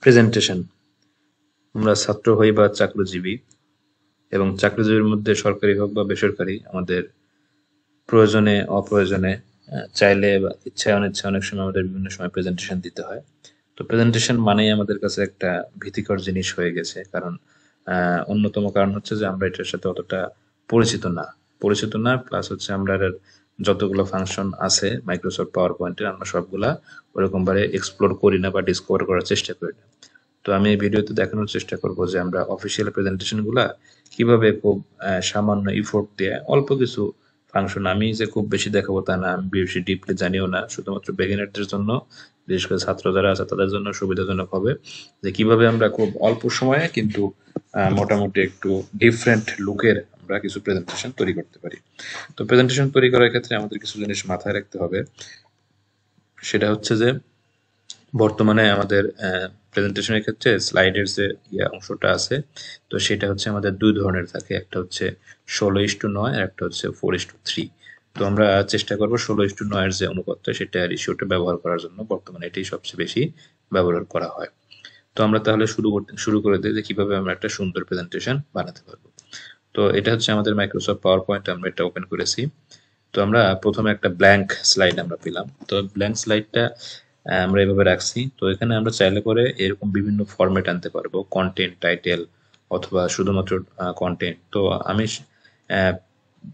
Presentation. আমরা ছাত্র হই বা চাকরিজীবী, এবং চাকরিজীবীর মধ্যে সরকারি হোক বা বেসরকারি আমাদের প্রয়োজনে অপ্রয়োজনে চাইলে বা ইচ্ছায় অনিচ্ছায় অনেক সময় আমাদের বিভিন্ন সময় প্রেজেন্টেশন দিতে হয়। তো প্রেজেন্টেশন মানেই আমাদের কাছে একটা ভীতিকর জিনিস হয়ে গেছে, কারণ অন্যতম কারণ হচ্ছে যে আমরা এটার সাথে অতটা পরিচিত না প্লাস হচ্ছে আমরা যতগুলো ফাংশন আছে মাইক্রোসফট পাওয়ার পয়েন্টের আমরা সবগুলা ওরকম ভাবে এক্সপ্লোর করি না বা ডিসকভার করার চেষ্টা করি না। তো আমি এই ভিডিওতে দেখানোর চেষ্টা করব যে আমরা অফিসিয়াল প্রেজেন্টেশন গুলা কিভাবে খুব সামান্য ইফোর্ট দিয়ে অল্প কিছু ফাংশন, আমি যে খুব বেশি দেখাবো তা না, আমি বেশি ডিপলি জানিও না, শুধুমাত্র বেগিনারদের জন্য, বিশেষ করে ছাত্র যারা আছে তাদের জন্য সুবিধাজনক হবে যে কিভাবে আমরা খুব অল্প সময়ে কিন্তু মোটামুটি একটু ডিফারেন্ট লুকের আমরা কিছু প্রেজেন্টেশন তৈরি করতে পারি। তো প্রেজেন্টেশন তৈরি করার ক্ষেত্রে আমাদের কিছু জিনিস মাথায় রাখতে হবে। সেটা হচ্ছে যে বর্তমানে আমাদের প্রেজেন্টেশনের ক্ষেত্রে স্লাইডের যে অংশটা আছে, তো সেটা হচ্ছে আমাদের দুই ধরনের থাকে, একটা হচ্ছে 16:9 আর একটা হচ্ছে 4:3। তো আমরা চেষ্টা করব 16:9 যে অনুপাতটা সেটা রেশিওটা ব্যবহার করার জন্য, বর্তমানে এটাই সবচেয়ে বেশি ব্যবহার করা হয়। তো আমরা তাহলে শুরু করে দিই যে কিভাবে আমরা একটা সুন্দর প্রেজেন্টেশন বানাতে পারবো। তো এটা হচ্ছে আমাদের মাইক্রোসফট পাওয়ার পয়েন্ট, আমরা এটা ওপেন করেছি। তো আমরা প্রথমে একটা ব্ল্যাঙ্ক স্লাইড আমরা পেলাম। তো ব্ল্যাঙ্ক স্লাইডটা আমরা এভাবে রাখছি। তো এখানে আমরা চাইলে করে এরকম বিভিন্ন ফরম্যাট আনতে পারবো, কন্টেন্ট, টাইটেল অথবা শুধুমাত্র কন্টেন্ট। তো আমি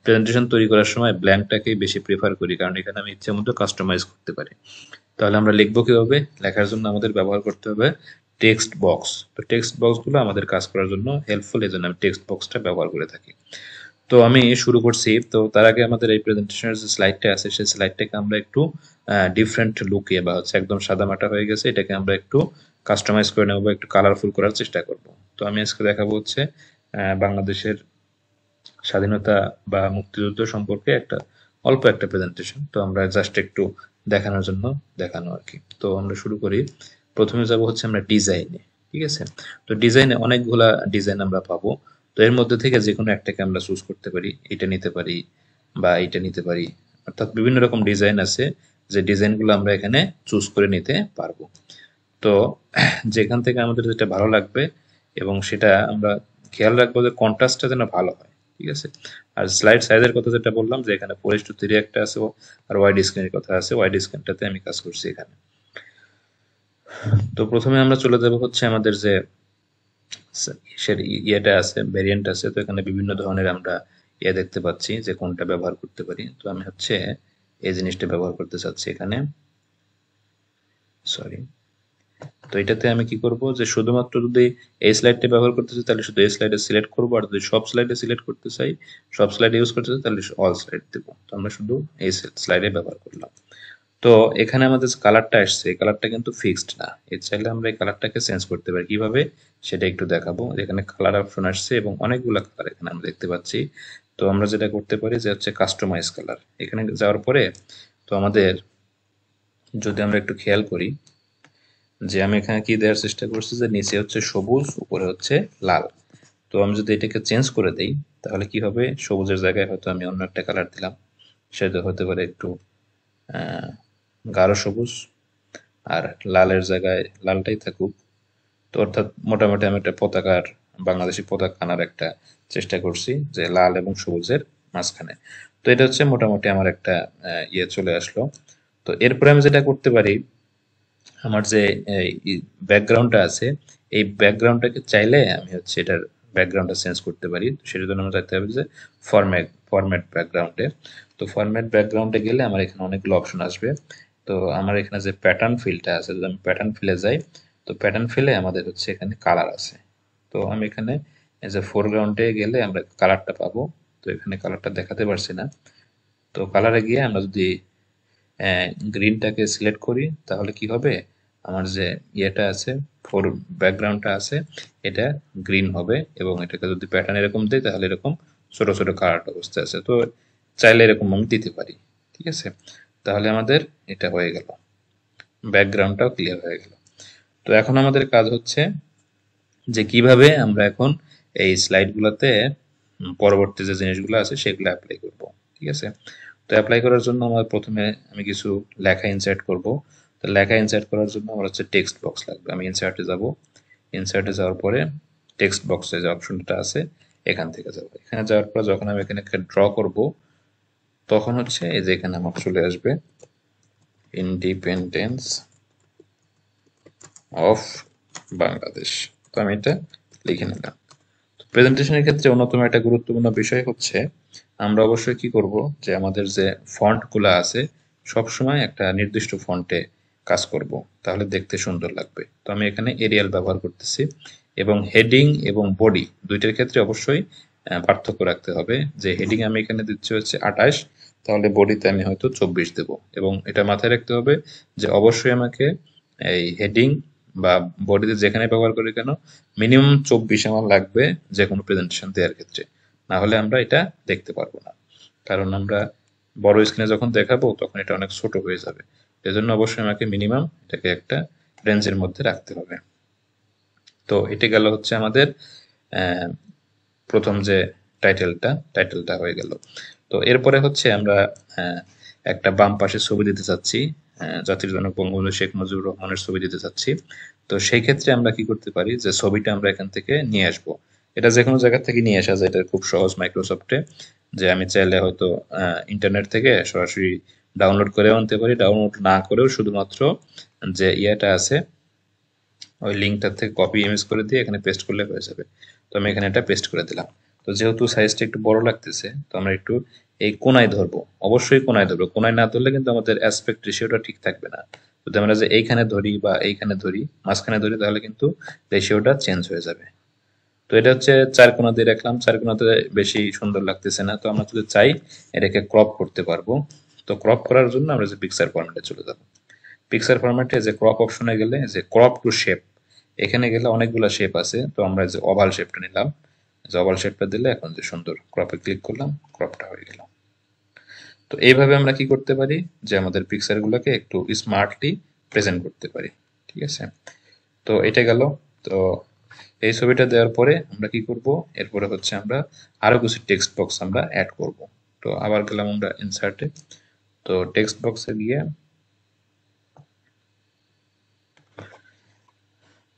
প্রেজেন্টেশন তৈরি করার সময় ব্ল্যাঙ্কটাকেই বেশি প্রেফার করি, কারণ এখানে আমি ইচ্ছে মতো কাস্টমাইজ করতে পারি। তাহলে আমরা লিখবো কিভাবে? লেখার জন্য আমাদের ব্যবহার করতে হবে টেক্সট বক্স। তো টেক্সট বক্সগুলো আমাদের কাজ করার জন্য হেল্পফুল, এই জন্য আমি টেক্সট বক্সটা ব্যবহার করে থাকি। তো আমি শুরু করছি। তো তার আগে আমাদের এই প্রেজেন্টেশনের যে স্লাইডটা আছে সেই স্লাইডটাকে আমরা একটু ডিফারেন্ট লুকে বা হচ্ছে একদম সাদামাটা হয়ে গেছে, এটাকে আমরা একটু কাস্টমাইজ করে নেবো বা একটু কালারফুল করার চেষ্টা করব। তো আমি আজকে দেখাবো হচ্ছে বাংলাদেশের স্বাধীনতা বা মুক্তিযুদ্ধ সম্পর্কে অল্প একটা প্রেজেন্টেশন। তো আমরা জাস্ট একটু দেখানোর জন্য দেখানো আর কি। তো আমরা শুরু করি। প্রথমে যাব হচ্ছে আমরা ডিজাইনে। ঠিক আছে? তো ডিজাইনে অনেকগুলা ডিজাইন আমরা পাবো। তো এর মধ্যে থেকে যে কোনো একটাকে আমরা চুজ করতে পারি, এটা নিতে পারি বা এটা নিতে পারি, অর্থাৎ বিভিন্ন রকম ডিজাইন আছে যে ডিজাইনগুলো আমরা এখানে চুজ করে নিতে পারবো। তো যেখান থেকে আমাদের যেটা ভালো লাগবে এবং সেটা আমরা খেয়াল রাখবো যে কন্ট্রাস্টটা যেন ভালো হয়। ঠিক আছে? আর স্লাইড সাইজের কথা যেটা বললাম যে এখানে 4:3 একটা আছে, আর ওয়াইড স্ক্রিনের কথা আছে, ওয়াইড স্ক্রিনটাতে আমি কাজ করছি এখানে। তো প্রথমে আমরা চলে যাব হচ্ছে আমাদের যে ইয়েটা আছে, ভেরিয়েন্ট আছে। তো এখানে বিভিন্ন ধরনের আমরা দেখতে পাচ্ছি যে কোনটা ব্যবহার করতে পারি। তো আমি হচ্ছে এই জিনিসটা ব্যবহার করতে চাচ্ছি এখানে, সরি। তো এটাতে আমি কি করব যে শুধুমাত্র যদি এই স্লাইডটা ব্যবহার করতে চাই তাহলে শুধু এই স্লাইডে সিলেক্ট করব, আর যদি সব স্লাইডে সিলেক্ট করতে চাই, সব স্লাইড ইউজ করতে চাই, তাহলে অল স্লাইড দেব। তো আমরা শুধু এই স্লাইডে ব্যবহার করলাম। তো এখানে আমাদের যে কালারটা আসছে এই কালারটা কিন্তু ফিক্সড না, এর চাইলে আমরা এই কালারটাকে চেঞ্জ করতে পারি। কিভাবে সেটা একটু দেখাবো। এখানে কালার অপশন আসছে এবং অনেকগুলো কালার এখানে আমরা দেখতে পাচ্ছি। তো আমরা যেটা করতে পারি যে হচ্ছে কাস্টমাইজ কালার, এখানে যাওয়ার পরে তো আমাদের যদি আমরা একটু খেয়াল করি যে আমি এখানে কি দেওয়ার চেষ্টা করছি যে নিচে হচ্ছে সবুজ, উপরে হচ্ছে লাল। তো আমি যদি এটাকে চেঞ্জ করে দেই তাহলে কি হবে, সবুজের জায়গায় হয়তো আমি অন্য একটা কালার দিলাম, সেটা হতে পারে একটু গাঢ় সবুজ, আর লালের জায়গায় লালটাই থাকুক। তো অর্থাৎ মোটামুটি আমি একটা পতাকার, বাংলাদেশি পতাকা আনার একটা চেষ্টা করছি যে লাল এবং সবুজের মাঝখানে। তো এটা হচ্ছে মোটামুটি আমার একটা চলে আসলো। তো এরপরে আমি যেটা করতে পারি, আমার যে ব্যাকগ্রাউন্ডটা আছে এই ব্যাকগ্রাউন্ডটাকে চাইলে আমি হচ্ছে এটার ব্যাকগ্রাউন্ডটা চেঞ্জ করতে পারি। সেটার জন্য আমরা চাইতে হবে যে ফরম্যাট ব্যাকগ্রাউন্ডে। তো ফরম্যাট ব্যাকগ্রাউন্ডে গেলে আমার এখানে অনেকগুলো অপশন আসবে। তো আমার এখানে যে প্যাটার্ন ফিলটা আছে, যদি আমি প্যাটার্ন ফিলে যাই, তো প্যাটার্ন ফিলে আমাদের হচ্ছে এখানে কালার আছে। তো আমি এখানে যে ফোরগ্রাউন্ডে গেলে আমরা কালারটা পাবো। তো এখানে কালারটা দেখাতে পারছি না। তো কালারে গিয়ে আমরা যদি গ্রিনটাকে সিলেক্ট করি তাহলে কি হবে, আমার যে ইয়েটা আছে, ফোর ব্যাকগ্রাউন্ডটা আছে, এটা গ্রিন হবে। এবং এটাকে যদি প্যাটার্ন এরকম দেয় তাহলে এরকম ছোট ছোট কালারটা অবস্থায় আছে। তো চাইলে এরকম আমি দিতে পারি। ঠিক আছে? তাহলে আমাদের এটা হয়ে গেল, ব্যাকগ্রাউন্ডটাও ক্লিয়ার হয়ে গেল। তো এখন আমাদের কাজ হচ্ছে যে কিভাবে আমরা এখন এই স্লাইডগুলোতে পরবর্তী যে জিনিসগুলো আছে সেগুলো অ্যাপ্লাই করব। ঠিক আছে? তো অ্যাপ্লাই করার জন্য আমার প্রথমে আমি কিছু লেখা ইনসার্ট করব। তো তো লেখা ইনসার্ট করার জন্য আমার হচ্ছে টেক্সট বক্স লাগবে। আমি ইনসার্টে যাব, ইনসার্টে যাওয়ার পরে টেক্সট বক্সে যে অপশনটা আছে এখান থেকে যাব। এখানে যাওয়ার পর যখন আমি এখানে ড্র করব তখন হচ্ছে এই যে এখানে আমার চলে আসবে ইন্ডিপেন্ডেন্স অফ বাংলাদেশ। তো আমি এটা লিখে নিলাম। প্রেজেন্টেশনের ক্ষেত্রে অন্যতম একটা গুরুত্বপূর্ণ বিষয় হচ্ছে আমরা অবশ্যই কি করব যে আমাদের যে ফন্টগুলো আছে সবসময় একটা নির্দিষ্ট ফন্টে কাজ করব, তাহলে দেখতে সুন্দর লাগবে। তো আমি এখানে এরিয়াল ব্যবহার করতেছি এবং হেডিং এবং বডি দুইটার ক্ষেত্রে অবশ্যই পার্থক্য রাখতে হবে। যে হেডিং আমি এখানে দিচ্ছি হচ্ছে 28, তাহলে বডিতে আমি হয়তো 24 দেব। এবং এটা মাথায় রাখতে হবে যে অবশ্যই আমাকে এই হেডিং বা বডিতে যেখানে ব্যবহার করি কেন মিনিমাম 24 আমার লাগবে যে কোনো প্রেজেন্টেশন দেওয়ার ক্ষেত্রে, না হলে আমরা এটা দেখতে পারবো না। কারণ আমরা বড় স্ক্রিনে যখন দেখাবো তখন এটা অনেক ছোট হয়ে যাবে। এজন্য অবশ্যই আমাকে মিনিমাম এটাকে একটা রেঞ্জের মধ্যে রাখতে হবে। তো এটা গেল হচ্ছে আমাদের প্রথম যে টাইটেলটা হয়ে গেল। তো এরপরে হচ্ছে আমরা একটা বাম পাশে ছবি দিতে চাচ্ছি, জাতির জনক বঙ্গবন্ধু শেখ মুজিবুর রহমানের ছবি দিতে চাচ্ছি। তো সেই ক্ষেত্রে আমরা কি করতে পারি যে ছবিটা আমরা এখান থেকে নিয়ে আসব। এটা যে কোনো জায়গা থেকে নিয়ে আসা যায়, এটা খুব সহজ মাইক্রোসফটে। যে আমি চাইলে হয়তো ইন্টারনেট থেকে সরাসরি ডাউনলোড করেও আনতে পারি, ডাউনলোড না করেও শুধুমাত্র যে ইয়েটা আছে ওই লিঙ্কটার থেকে কপি ইমেজ করে দিয়ে এখানে পেস্ট করলে হয়ে যাবে। তো আমি এখানে এটা পেস্ট করে দিলাম। তো যেহেতু সাইজটা একটু বড় লাগতেছে তো আমরা একটু এই কোনায় ধরবো, অবশ্যই কোনায় ধরবো। কোনায় না ধরলে কিন্তু আমাদের অ্যাসপেক্ট রেশিওটা ঠিক থাকবে না। যদি আমরা যে এইখানে ধরি বা এইখানে ধরি, মাঝখানে ধরি, তাহলে কিন্তু রেশিওটা চেঞ্জ হয়ে যাবে। তো এটা হচ্ছে 4 কোণা দিয়ে রাখলাম, 4 কোণাতে বেশি সুন্দর লাগতেছে না। তো আমরা যদি চাই এটাকে ক্রপ করতে পারবো। তো ক্রপ করার জন্য আমরা যে পিকচার ফরম্যাটে চলে যাব। পিকচার ফরম্যাটে যে ক্রপ অপশনে গেলে যে ক্রপ টু শেপ, এখানে গেলে অনেকগুলো শেপ আছে। তো আমরা যে ওভাল শেপটা নিলাম, যে ওভাল শেপটা দিলে এখন যে সুন্দর ক্রপে ক্লিক করলাম, ক্রপটা হয়ে গেল। তো এইভাবে আমরা কি করতে পারি যে আমাদের পিকচারগুলোকে একটু স্মার্টলি প্রেজেন্ট করতে পারি। ঠিক আছে, তো এটা গেল। তো এই ছবিটা দেওয়ার পরে আমরা কি করব, এরপরে হচ্ছে আমরা আরো কিছু টেক্সট বক্স আমরা অ্যাড করব। তো আবার গেলাম আমরা ইনসার্টে। তো টেক্সট বক্সে গিয়ে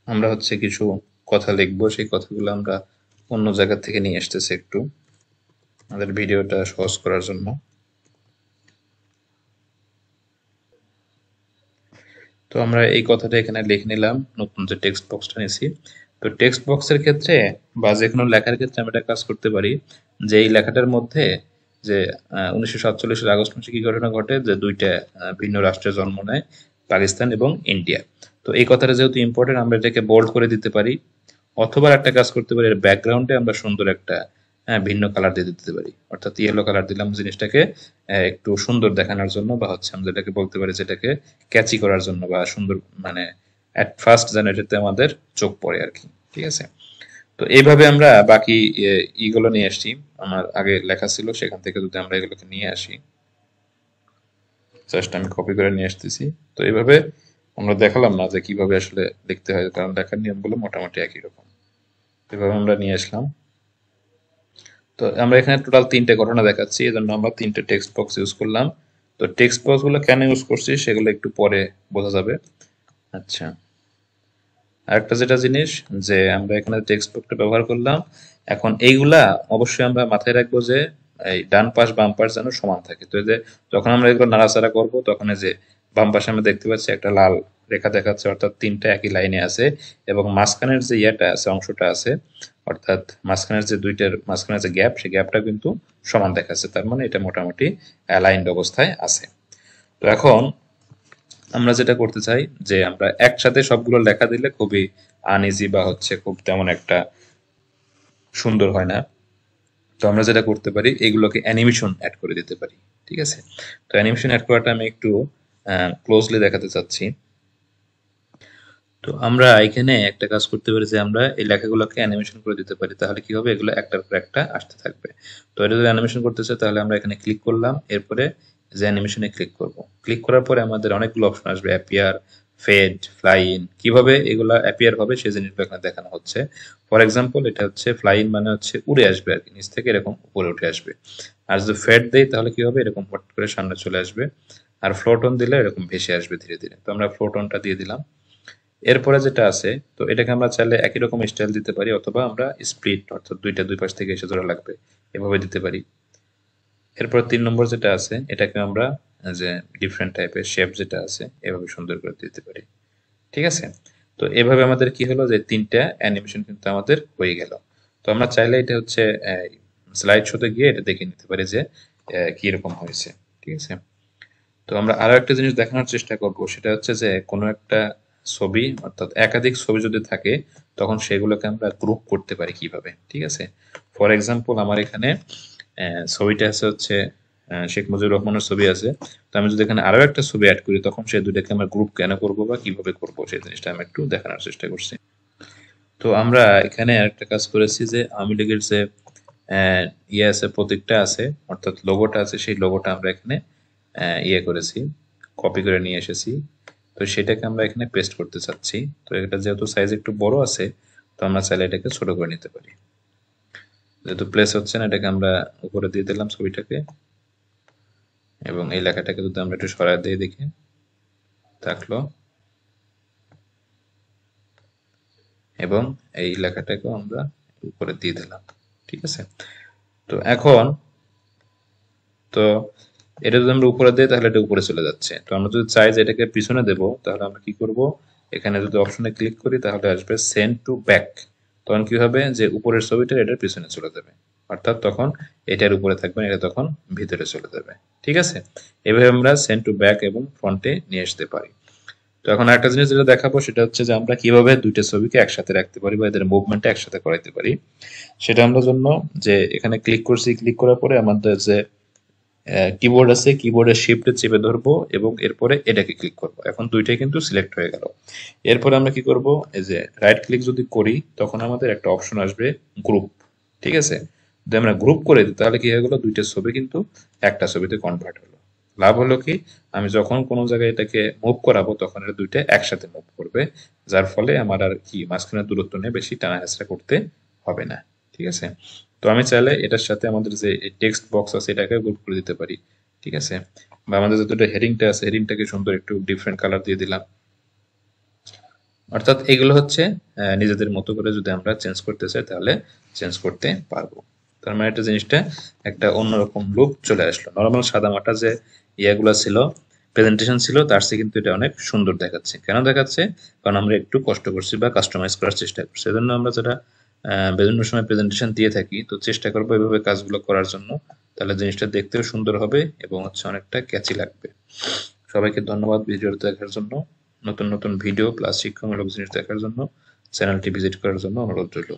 আমরা হচ্ছে কিছু কথা লিখবো, সেই কথাগুলো আমরা অন্য জায়গা থেকে নিয়ে আসতেছি একটু আমাদের ভিডিওটা সহজ করার জন্য। তো আমরা এই কথাটা এখানে লিখে নিলাম, নতুন যে টেক্সট বক্সটা নিয়েছি। তো টেক্সট বক্সের ক্ষেত্রে বা যে কোনো লেখার ক্ষেত্রে আমরা একটা কাজ করতে পারি যে এই লেখাটার মধ্যে যে 1947 আগস্ট মাসে কি ঘটনা ঘটে যে দুইটা ভিন্ন রাষ্ট্রে জন্ম নেয়, পাকিস্তান এবং ইন্ডিয়া। তো এই কথাটা যেহেতু ইম্পর্টেন্ট আমরা এটাকে বোল্ড করে দিতে পারি, অথবা একটা কাজ করতে পারি এর ব্যাকগ্রাউন্ডে আমরা সুন্দর একটা ভিন্ন কালার দিয়ে দিতে পারি, অর্থাৎ ইয়েলো কালার দিলাম জিনিসটাকে একটু সুন্দর দেখানোর জন্য, বা হচ্ছে আমরা যেটাকে বলতে পারি যেটাকে ক্যাচি করার জন্য বা সুন্দর, মানে অ্যাট ফার্স্ট যেন এটাতে আমাদের চোখ পড়ে আর কি। ঠিক আছে, তো এইভাবে আমরা বাকি ইগুলো নিয়ে আসছি। আমার আগে লেখা ছিল সেখান থেকে যদি আমরা এগুলোকে নিয়ে আসি, জাস্ট আমি কপি করে নিয়ে আসতেছি। তো এইভাবে আমরা দেখালাম না যে কিভাবে আসলে লিখতে হয়, কারণ লেখার নিয়মগুলো মোটামুটি একই রকম। এভাবে আমরা নিয়ে আসলাম। তো আমরা এখানে টোটাল 3টে ঘটনা দেখাচ্ছি, এজন্য আমরা 3টে টেক্সট বক্স ইউজ করলাম। তো টেক্সট বক্স গুলো কেন ইউজ করছি সেগুলো একটু পরে বোঝা যাবে। আচ্ছা, আরেকটা যেটা জিনিস যে আমরা এখানে টেক্সট বক্সটা ব্যবহার করলাম, এখন এইগুলা অবশ্যই আমরা মাথায় রাখবো যে এই ডান পাশ বাম পাশ যেন সমান থাকে। তো এই যে যখন আমরা এগুলো নাড়াচাড়া করবো তখন এই যে বাম পাশে আমরা দেখতে পাচ্ছি একটা লাল রেখা দেখাচ্ছে, অর্থাৎ 3টা একই লাইনে আছে। এবং মাঝখানের যে ইয়েটা আছে, অংশটা আছে, অর্থাৎ মাঝখানের যে দুইটার মাঝখানের যে গ্যাপ, সেই গ্যাপটা কিন্তু সমান দেখাচ্ছে, তার মানে এটা মোটামুটি অ্যালাইন্ড অবস্থায় আছে। তো এখন আমরা যেটা করতে চাই যে আমরা একসাথে সবগুলো লেখা দিলে খুবই আনইজি বা হচ্ছে খুব তেমন একটা সুন্দর হয় না। তো আমরা যেটা করতে পারি এগুলোকে অ্যানিমেশন অ্যাড করে দিতে পারি। ঠিক আছে, তো অ্যানিমেশন অ্যাড করাটা আমি একটু ক্লোজলি দেখাতে চাচ্ছি। তো আমরা এখানে একটা কাজ করতে পারি যে আমরা এই লেখাগুলোকে অ্যানিমেশন করে দিতে পারি, তাহলে কি হবে এগুলো একটার পর একটা আসতে থাকবে। তো এটা যদি অ্যানিমেশন করতে চাই তাহলে আমরা এখানে ক্লিক করলাম, এরপরে যে অ্যানিমেশনে ক্লিক করব। ক্লিক করার পরে আমাদের অনেকগুলো অপশন আসবে, অ্যাপিয়ার, ফেড, ফ্লাই ইন। কিভাবে এগুলা অ্যাপিয়ার হবে সেই জিনিসগুলো এখানে দেখানো হচ্ছে। ফর এক্সাম্পল এটা হচ্ছে ফ্লাই ইন, মানে হচ্ছে উড়ে আসবে আর কি, নিচ থেকে এরকম উপরে উঠে আসবে। আর যদি ফেড দেই তাহলে কি হবে, এরকম হট করে সামনে চলে আসবে। আর ফ্লোটন দিলে এরকম ভেসে আসবে ধীরে ধীরে। তো আমরা ফ্লোটনটা দিয়ে দিলাম। এরপরে যেটা আছে, তো এটাকে আমরা চাইলে একই রকম স্টাইল দিতে পারি, অথবা আমরা স্প্লিট অর্থাৎ দুই পাশ থেকে এসে ধরা লাগবে এভাবে দিতে পারি। এরপর 3 নম্বর যেটা আছে, এটাকে আমরা যে ডিফারেন্ট টাইপের শেপ যেটা আছে এভাবে সুন্দর করে দিতে পারি। ঠিক আছে? তো এভাবে আমাদের কি হলো যে 3টা অ্যানিমেশন কিন্তু আমাদের হয়ে গেল। তো আমরা চাইলে এটা হচ্ছে স্লাইড শোতে গিয়ে এটা দেখে নিতে পারি যে কি রকম হয়েছে। ঠিক আছে? তো আমরা আরো একটা জিনিস দেখানোর চেষ্টা করব, সেটা হচ্ছে যে কোনো একটা ছবি অর্থাৎ একাধিক ছবি যদি থাকে তখন সেগুলোকে আমরা গ্রুপ করতে পারি কিভাবে। ঠিক আছে? ফর এক্সাম্পল আমার এখানে ছবিটা আছে হচ্ছে শেখ মুজিবুর রহমানের ছবি আছে। তো আমি যদি এখানে আরো একটা ছবি অ্যাড করি তখন সেই দুইটাকে আমরা গ্রুপ কেন করব বা কিভাবে করব সেই জিনিসটা আমি একটু দেখানোর চেষ্টা করছি। তো আমরা এখানে আরেকটা কাজ করেছি যে আওয়ামী লীগের যে ইয়ে আছে, প্রতীকটা আছে অর্থাৎ লোগোটা আছে, সেই লোগোটা আমরা এখানে ইয়ে করেছি, কপি করে নিয়ে এসেছি। তো সেটাকে আমরা এখানে পেস্ট করতে চাচ্ছি। তো এটা যেহেতু সাইজ একটু বড় আছে, তো আমরা চাইলে এটাকে ছোট করে নিতে পারি। যেহেতু প্লেস হচ্ছে না, এটাকে আমরা উপরে দিয়ে দিলাম ছবিটাকে, এবং এই লেখাটাকে যদি আমরা একটু সরায় দিয়ে দেখি থাকলো, এবং এই লেখাটাকেও আমরা উপরে দিয়ে দিলাম। ঠিক আছে? তো এখন তো এটা যদি আমরা উপরে দিই তাহলে এটা উপরে চলে যাচ্ছে। তো আমরা যদি চাই যে এটাকে পিছনে দেব, তাহলে আমরা কি করব, এখানে যদি অপশনে ক্লিক করি তাহলে আসবে সেন্ড টু ব্যাক। তখন কি হবে যে উপরের ছবিটা এটার পিছনে চলে যাবে, অর্থাৎ তখন এটার উপরে থাকবে, এটা তখন ভিতরে চলে যাবে। ঠিক আছে? এভাবে আমরা সেন্ড টু ব্যাক এবং ফ্রন্টে নিয়ে আসতে পারি। তো এখন আরেকটা জিনিস যেটা দেখাবো সেটা হচ্ছে যে আমরা কিভাবে দুইটা ছবিকে একসাথে রাখতে পারি বা এদের মুভমেন্টটা একসাথে করাইতে পারি। সেটা আমরা জন্য যে এখানে ক্লিক করছি, ক্লিক করার পরে আমাদের যে কিবোর্ড আছে, কিবোর্ডের শিফটে চেপে ধরবো এবং এরপরে এটাকে ক্লিক করব। এখন দুইটাই কিন্তু সিলেক্ট হয়ে গেল। এরপরে আমরা কি করব, এই যে রাইট ক্লিক যদি করি তখন আমাদের একটা অপশন আসবে গ্রুপ। ঠিক আছে? যদি আমরা গ্রুপ করে দিই তাহলে কি হয়ে গেল, দুইটা ছবি কিন্তু একটা ছবিতে কনভার্ট হলো। লাভ হলো কি, আমি যখন কোনো জায়গায় এটাকে মুভ করাবো তখন এটা দুইটা একসাথে মুভ করবে, যার ফলে আমার আর কি মাঝখানের দূরত্ব নিয়ে বেশি টানা হেঁচড়া করতে হবে না। ঠিক আছে? তো আমি চাইলে এটার সাথে আমাদের যে টেক্সট বক্স আছে এটাকে গ্রুপ করে দিতে পারি। ঠিক আছে? বা আমাদের যে হেডিংটা আছে, হেডিংটাকে সুন্দর একটু ডিফারেন্ট কালার দিয়ে দিলাম। অর্থাৎ এগুলো হচ্ছে নিজেদের মতো করে যদি আমরা চেঞ্জ করতে চাই তাহলে চেঞ্জ করতে পারবো। তার মানে একটা জিনিসটা একটা অন্যরকম লুক চলে আসলো। নর্মাল সাদামাটা যে ইয়াগুলো ছিল, প্রেজেন্টেশন ছিল, তার চেয়ে কিন্তু এটা অনেক সুন্দর দেখাচ্ছে। কেন দেখাচ্ছে? কারণ আমরা একটু কষ্ট করছি বা কাস্টমাইজ করার চেষ্টা করছি। সেজন্য আমরা যারা বিভিন্ন সময় প্রেজেন্টেশন দিয়ে থাকি, তো চেষ্টা করবো এভাবে কাজগুলো করার জন্য। তাহলে জিনিসটা দেখতেও সুন্দর হবে এবং হচ্ছে অনেকটা ক্যাচি লাগবে। সবাইকে ধন্যবাদ ভিডিওটা দেখার জন্য। নতুন নতুন ভিডিও প্লাস শিক্ষামূলক জিনিস দেখার জন্য চ্যানেলটি ভিজিট করার জন্য অনুরোধ রইল।